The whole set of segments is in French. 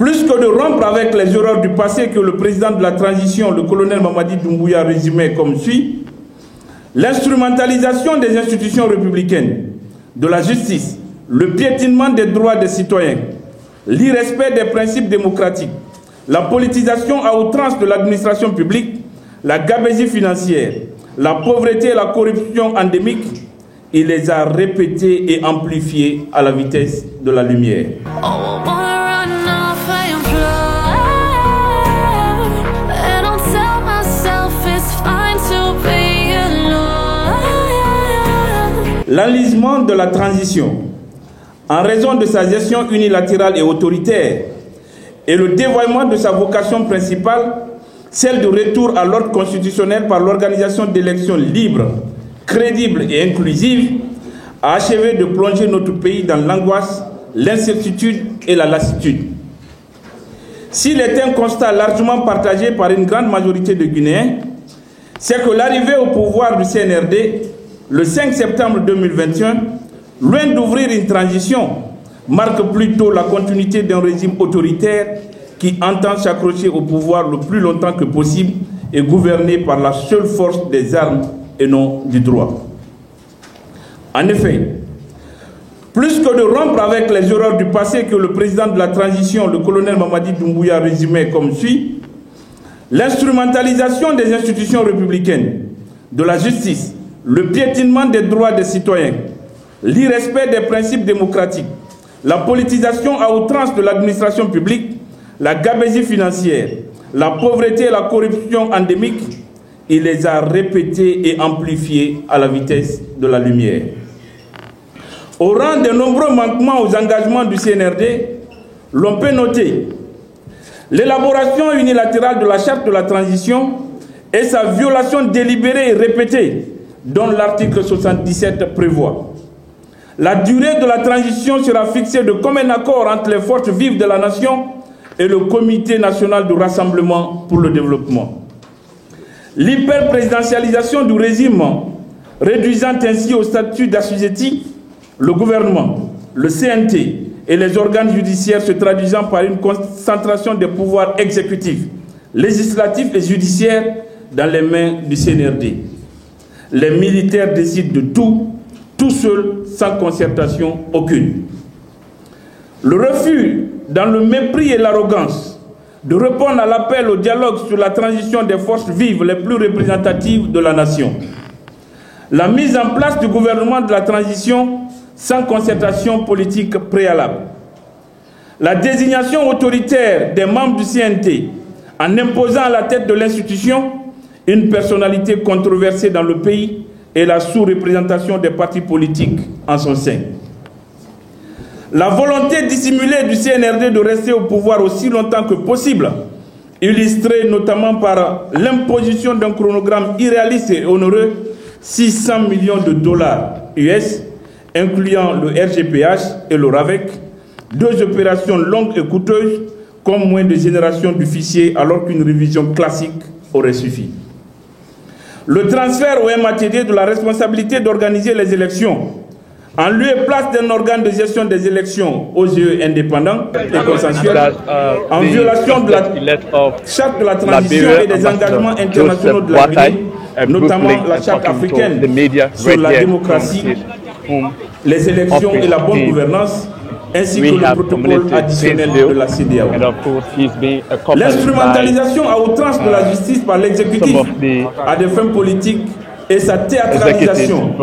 Plus que de rompre avec les erreurs du passé que le président de la transition, le colonel Mamadi Doumbouya, résumait comme suit: l'instrumentalisation des institutions républicaines, de la justice, le piétinement des droits des citoyens, l'irrespect des principes démocratiques, la politisation à outrance de l'administration publique, la gabegie financière, la pauvreté et la corruption endémique, il les a répétés et amplifiés à la vitesse de la lumière. L'enlisement de la transition, en raison de sa gestion unilatérale et autoritaire, et le dévoiement de sa vocation principale, celle de retour à l'ordre constitutionnel par l'organisation d'élections libres, crédibles et inclusives, a achevé de plonger notre pays dans l'angoisse, l'incertitude et la lassitude. S'il est un constat largement partagé par une grande majorité de Guinéens, c'est que l'arrivée au pouvoir du CNRD, le 5 septembre 2021, loin d'ouvrir une transition, marque plutôt la continuité d'un régime autoritaire qui entend s'accrocher au pouvoir le plus longtemps que possible et gouverner par la seule force des armes et non du droit. En effet, plus que de rompre avec les erreurs du passé que le président de la transition, le colonel Mamadi Doumbouya, résumait comme suit: l'instrumentalisation des institutions républicaines, de la justice, le piétinement des droits des citoyens, l'irrespect des principes démocratiques, la politisation à outrance de l'administration publique, la gabegie financière, la pauvreté et la corruption endémique, il les a répétés et amplifiés à la vitesse de la lumière. Au rang de nombreux manquements aux engagements du CNRD, l'on peut noter l'élaboration unilatérale de la charte de la transition et sa violation délibérée et répétée, dont l'article 77 prévoit. La durée de la transition sera fixée de commun accord entre les forces vives de la nation et le Comité national de rassemblement pour le développement. L'hyperprésidentialisation du régime, réduisant ainsi au statut d'assujetti le gouvernement, le CNT et les organes judiciaires, se traduisant par une concentration des pouvoirs exécutifs, législatifs et judiciaires dans les mains du CNRD. Les militaires décident de tout, tout seuls, sans concertation aucune. Le refus, dans le mépris et l'arrogance, de répondre à l'appel au dialogue sur la transition des forces vives les plus représentatives de la nation. La mise en place du gouvernement de la transition sans concertation politique préalable. La désignation autoritaire des membres du CNT en imposant à la tête de l'institution une personnalité controversée dans le pays et la sous-représentation des partis politiques en son sein. La volonté dissimulée du CNRD de rester au pouvoir aussi longtemps que possible, illustrée notamment par l'imposition d'un chronogramme irréaliste et onéreux, 600 millions de dollars US, incluant le RGPH et le RAVEC, deux opérations longues et coûteuses, comme moins de génération du fichier, alors qu'une révision classique aurait suffi. Le transfert au MATD de la responsabilité d'organiser les élections, en lieu et place d'un organe de gestion des élections OGE indépendant et consensuel, en violation de la charte de la transition et des engagements internationaux de la Guinée, notamment la charte africaine sur la démocratie, les élections et la bonne gouvernance, ainsi que le protocole additionnel de la CEDEAO. L'instrumentalisation à outrance de la justice par l'exécutif à des fins politiques et sa théâtralisation,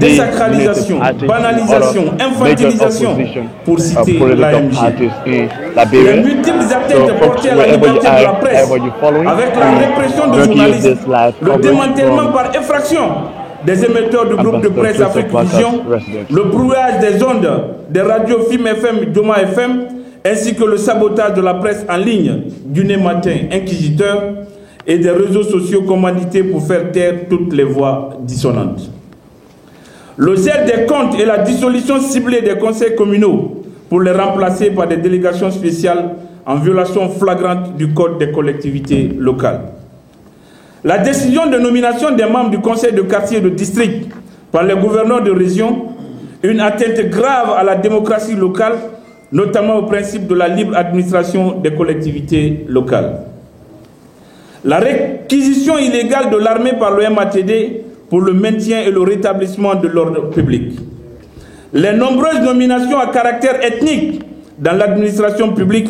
désacralisation, banalisation, infantilisation, pour citer l'AMG. Les multiples atteintes portées à la liberté de la presse, avec la répression de journalistes, le démantèlement par effraction des émetteurs du groupe de presse Afrique Vision, le brouillage des ondes des radios FIM FM, Doma FM, ainsi que le sabotage de la presse en ligne du Né Matin inquisiteur et des réseaux sociaux commandités pour faire taire toutes les voix dissonantes. Le gel des comptes et la dissolution ciblée des conseils communaux pour les remplacer par des délégations spéciales en violation flagrante du Code des collectivités locales. La décision de nomination des membres du conseil de quartier et de district par les gouverneurs de région, une atteinte grave à la démocratie locale notamment au principe de la libre administration des collectivités locales. La réquisition illégale de l'armée par le MATD pour le maintien et le rétablissement de l'ordre public. Les nombreuses nominations à caractère ethnique dans l'administration publique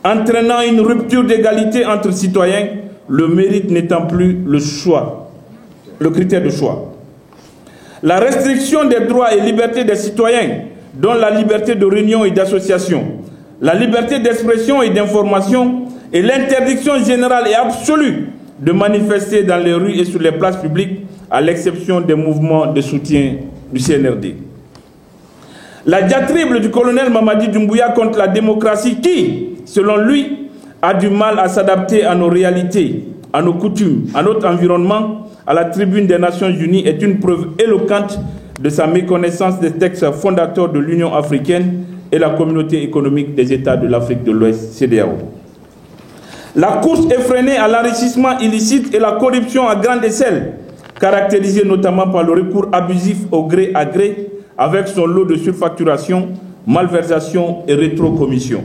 entraînant une rupture d'égalité entre citoyens, le mérite n'étant plus le critère de choix. La restriction des droits et libertés des citoyens, dont la liberté de réunion et d'association, la liberté d'expression et d'information et l'interdiction générale et absolue de manifester dans les rues et sur les places publiques, à l'exception des mouvements de soutien du CNRD. La diatribe du colonel Mamadi Doumbouya contre la démocratie qui, selon lui, a du mal à s'adapter à nos réalités, à nos coutumes, à notre environnement, à la tribune des Nations Unies est une preuve éloquente de sa méconnaissance des textes fondateurs de l'Union africaine et la communauté économique des États de l'Afrique de l'Ouest, CEDEAO. La course effrénée à l'enrichissement illicite et la corruption à grande échelle, caractérisée notamment par le recours abusif au gré à gré, avec son lot de surfacturation, malversation et rétrocommission.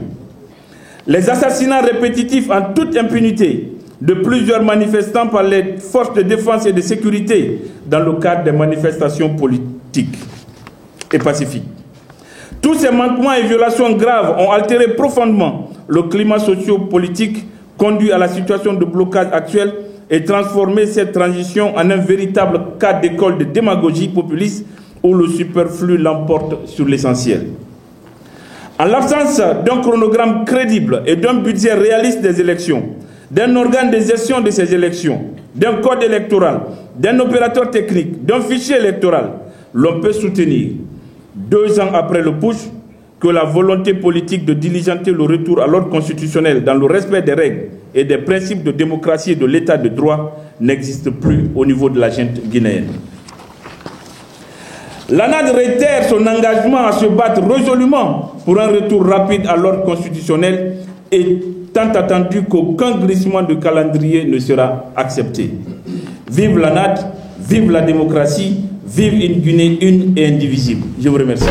Les assassinats répétitifs en toute impunité de plusieurs manifestants par les forces de défense et de sécurité dans le cadre des manifestations politiques et pacifiques. Tous ces manquements et violations graves ont altéré profondément le climat socio-politique, conduit à la situation de blocage actuelle et transformé cette transition en un véritable cas d'école de démagogie populiste où le superflu l'emporte sur l'essentiel. En l'absence d'un chronogramme crédible et d'un budget réaliste des élections, d'un organe de gestion de ces élections, d'un code électoral, d'un opérateur technique, d'un fichier électoral, l'on peut soutenir, 2 ans après le putsch, que la volonté politique de diligenter le retour à l'ordre constitutionnel dans le respect des règles et des principes de démocratie et de l'état de droit n'existe plus au niveau de la junte guinéenne. L'ANAD réitère son engagement à se battre résolument pour un retour rapide à l'ordre constitutionnel et tant attendu qu'aucun glissement de calendrier ne sera accepté. Vive l'ANAD, vive la démocratie, vive une Guinée une et indivisible. Je vous remercie.